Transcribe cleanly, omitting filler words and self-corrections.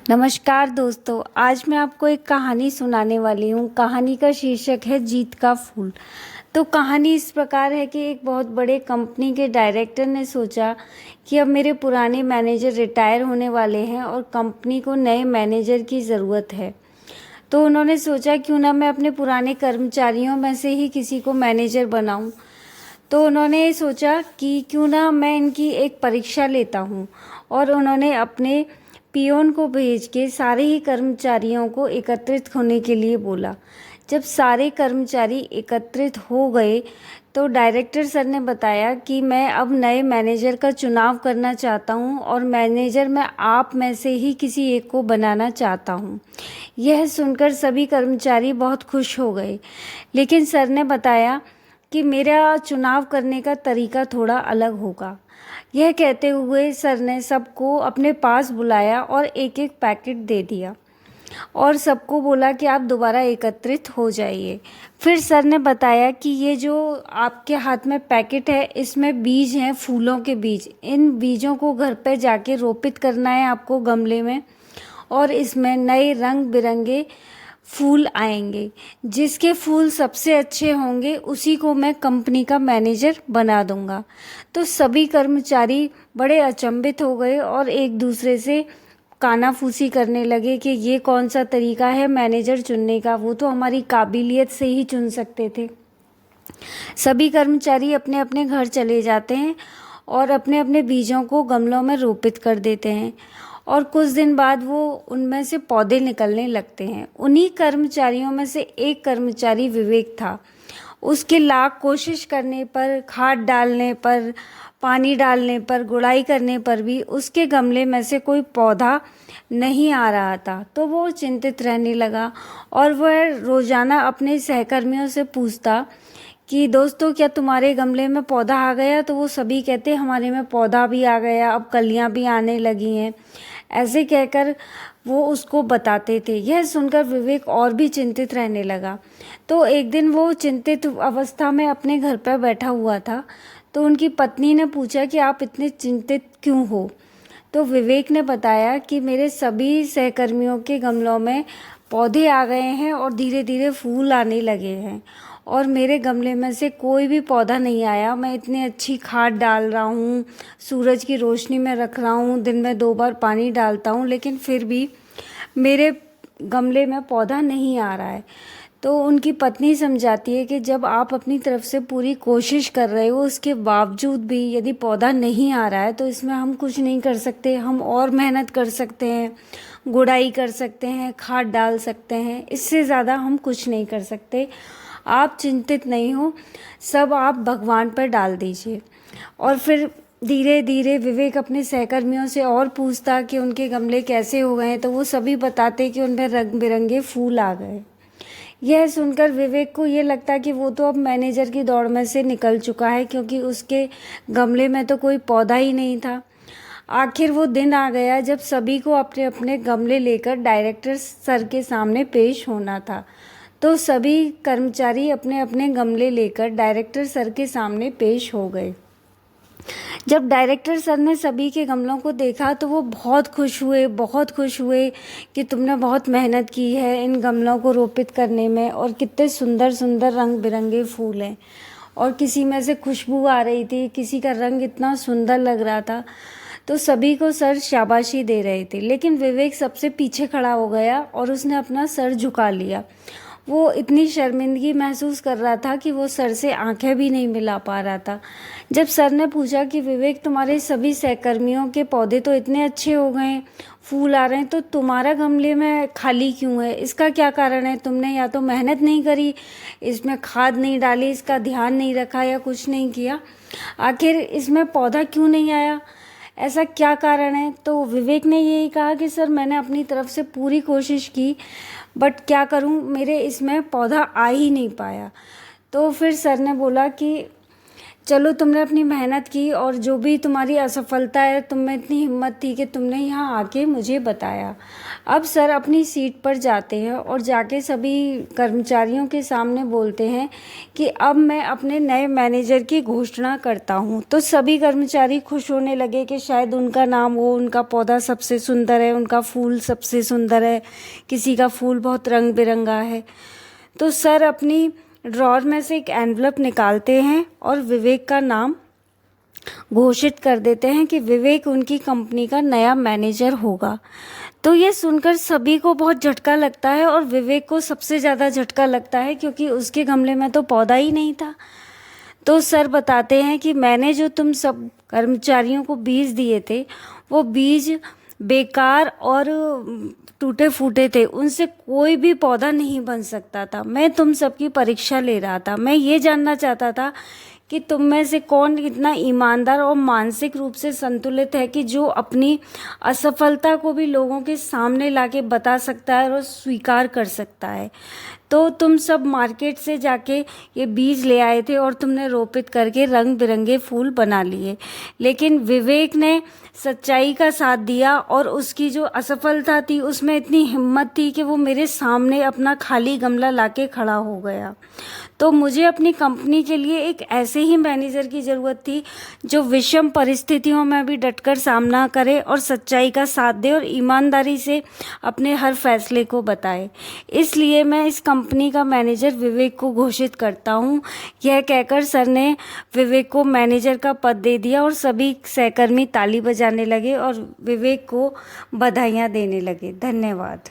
नमस्कार दोस्तों, आज मैं आपको एक कहानी सुनाने वाली हूँ। कहानी का शीर्षक है जीत का फूल। तो कहानी इस प्रकार है कि एक बहुत बड़े कंपनी के डायरेक्टर ने सोचा कि अब मेरे पुराने मैनेजर रिटायर होने वाले हैं और कंपनी को नए मैनेजर की ज़रूरत है। तो उन्होंने सोचा क्यों ना मैं अपने पुराने कर्मचारियों में से ही किसी को मैनेजर बनाऊं। तो उन्होंने सोचा कि क्यों ना मैं इनकी एक परीक्षा लेता हूं, और उन्होंने अपने पियोन को भेज के सारे ही कर्मचारियों को एकत्रित होने के लिए बोला। जब सारे कर्मचारी एकत्रित हो गए तो डायरेक्टर सर ने बताया कि मैं अब नए मैनेजर का चुनाव करना चाहता हूं और मैनेजर मैं आप में से ही किसी एक को बनाना चाहता हूं। यह सुनकर सभी कर्मचारी बहुत खुश हो गए, लेकिन सर ने बताया कि मेरा चुनाव करने का तरीका थोड़ा अलग होगा। यह कहते हुए सर ने सबको अपने पास बुलाया और एक एक पैकेट दे दिया और सबको बोला कि आप दोबारा एकत्रित हो जाइए। फिर सर ने बताया कि ये जो आपके हाथ में पैकेट है, इसमें बीज हैं, फूलों के बीज। इन बीजों को घर पे जाके रोपित करना है आपको गमले में, और इसमें नए रंग बिरंगे फूल आएंगे। जिसके फूल सबसे अच्छे होंगे उसी को मैं कंपनी का मैनेजर बना दूंगा। तो सभी कर्मचारी बड़े अचंभित हो गए और एक दूसरे से कानाफूसी करने लगे कि ये कौन सा तरीका है मैनेजर चुनने का, वो तो हमारी काबिलियत से ही चुन सकते थे। सभी कर्मचारी अपने अपने घर चले जाते हैं और अपने अपने बीजों को गमलों में रोपित कर देते हैं, और कुछ दिन बाद वो उनमें से पौधे निकलने लगते हैं। उन्हीं कर्मचारियों में से एक कर्मचारी विवेक था। उसके लाख कोशिश करने पर, खाद डालने पर, पानी डालने पर, गुड़ाई करने पर भी उसके गमले में से कोई पौधा नहीं आ रहा था। तो वो चिंतित रहने लगा और वह रोज़ाना अपने सहकर्मियों से पूछता कि दोस्तों, क्या तुम्हारे गमले में पौधा आ गया? तो वो सभी कहते हमारे में पौधा भी आ गया, अब कलियां भी आने लगी हैं। ऐसे कहकर वो उसको बताते थे। यह सुनकर विवेक और भी चिंतित रहने लगा। तो एक दिन वो चिंतित अवस्था में अपने घर पर बैठा हुआ था। तो उनकी पत्नी ने पूछा कि आप इतने चिंतित क्यों हो? तो विवेक ने बताया कि मेरे सभी सहकर्मियों के गमलों में पौधे आ गए हैं और धीरे धीरे फूल आने लगे हैं, और मेरे गमले में से कोई भी पौधा नहीं आया। मैं इतनी अच्छी खाद डाल रहा हूँ, सूरज की रोशनी में रख रहा हूँ, दिन में 2 बार पानी डालता हूँ, लेकिन फिर भी मेरे गमले में पौधा नहीं आ रहा है। तो उनकी पत्नी समझाती है कि जब आप अपनी तरफ से पूरी कोशिश कर रहे हो, उसके बावजूद भी यदि पौधा नहीं आ रहा है तो इसमें हम कुछ नहीं कर सकते। हम और मेहनत कर सकते हैं, गुड़ाई कर सकते हैं, खाद डाल सकते हैं, इससे ज़्यादा हम कुछ नहीं कर सकते। आप चिंतित नहीं हो, सब आप भगवान पर डाल दीजिए। और फिर धीरे धीरे विवेक अपने सहकर्मियों से और पूछता कि उनके गमले कैसे हो गए हैं। तो वो सभी बताते कि उनमें रंग बिरंगे फूल आ गए। यह सुनकर विवेक को ये लगता कि वो तो अब मैनेजर की दौड़ में से निकल चुका है, क्योंकि उसके गमले में तो कोई पौधा ही नहीं था। आखिर वो दिन आ गया जब सभी को अपने अपने गमले लेकर डायरेक्टर सर के सामने पेश होना था। तो सभी कर्मचारी अपने अपने गमले लेकर डायरेक्टर सर के सामने पेश हो गए। जब डायरेक्टर सर ने सभी के गमलों को देखा तो वो बहुत खुश हुए, बहुत खुश हुए कि तुमने बहुत मेहनत की है इन गमलों को रोपित करने में, और कितने सुंदर सुंदर रंग बिरंगे फूल हैं, और किसी में से खुशबू आ रही थी, किसी का रंग इतना सुंदर लग रहा था। तो सभी को सर शाबाशी दे रहे थे, लेकिन विवेक सबसे पीछे खड़ा हो गया और उसने अपना सर झुका लिया। वो इतनी शर्मिंदगी महसूस कर रहा था कि वो सर से आंखें भी नहीं मिला पा रहा था। जब सर ने पूछा कि विवेक, तुम्हारे सभी सहकर्मियों के पौधे तो इतने अच्छे हो गए, फूल आ रहे हैं, तो तुम्हारा गमले में खाली क्यों है? इसका क्या कारण है? तुमने या तो मेहनत नहीं करी, इसमें खाद नहीं डाली, इसका ध्यान नहीं रखा, या कुछ नहीं किया। आखिर इसमें पौधा क्यों नहीं आया? ऐसा क्या कारण है? तो विवेक ने यही कहा कि सर, मैंने अपनी तरफ से पूरी कोशिश की, बट क्या करूं, मेरे इसमें पौधा आ ही नहीं पाया। तो फिर सर ने बोला कि चलो तुमने अपनी मेहनत की और जो भी तुम्हारी असफलता है तुम में इतनी हिम्मत थी कि तुमने यहाँ आके मुझे बताया। अब सर अपनी सीट पर जाते हैं और जाके सभी कर्मचारियों के सामने बोलते हैं कि अब मैं अपने नए मैनेजर की घोषणा करता हूँ। तो सभी कर्मचारी खुश होने लगे कि शायद उनका नाम हो, उनका पौधा सबसे सुंदर है, उनका फूल सबसे सुंदर है, किसी का फूल बहुत रंग बिरंगा है। तो सर अपनी ड्रॉर में से एक एनवलप निकालते हैं और विवेक का नाम घोषित कर देते हैं कि विवेक उनकी कंपनी का नया मैनेजर होगा। तो ये सुनकर सभी को बहुत झटका लगता है और विवेक को सबसे ज़्यादा झटका लगता है क्योंकि उसके गमले में तो पौधा ही नहीं था। तो सर बताते हैं कि मैंने जो तुम सब कर्मचारियों को बीज दिए थे वो बीज बेकार और टूटे फूटे थे, उनसे कोई भी पौधा नहीं बन सकता था। मैं तुम सबकी परीक्षा ले रहा था, मैं ये जानना चाहता था कि तुम में से कौन इतना ईमानदार और मानसिक रूप से संतुलित है कि जो अपनी असफलता को भी लोगों के सामने लाके बता सकता है और स्वीकार कर सकता है। तो तुम सब मार्केट से जाके ये बीज ले आए थे और तुमने रोपित करके रंग बिरंगे फूल बना लिए, लेकिन विवेक ने सच्चाई का साथ दिया और उसकी जो असफलता थी उसमें इतनी हिम्मत थी कि वो मेरे सामने अपना खाली गमला लाके खड़ा हो गया। तो मुझे अपनी कंपनी के लिए एक ऐसे ही मैनेजर की ज़रूरत थी जो विषम परिस्थितियों में भी डटकर सामना करे और सच्चाई का साथ दे और ईमानदारी से अपने हर फैसले को बताए। इसलिए मैं इस कंपनी का मैनेजर विवेक को घोषित करता हूँ। यह कहकर सर ने विवेक को मैनेजर का पद दे दिया और सभी सहकर्मी ताली बजाने लगे और विवेक को बधाइयाँ देने लगे। धन्यवाद।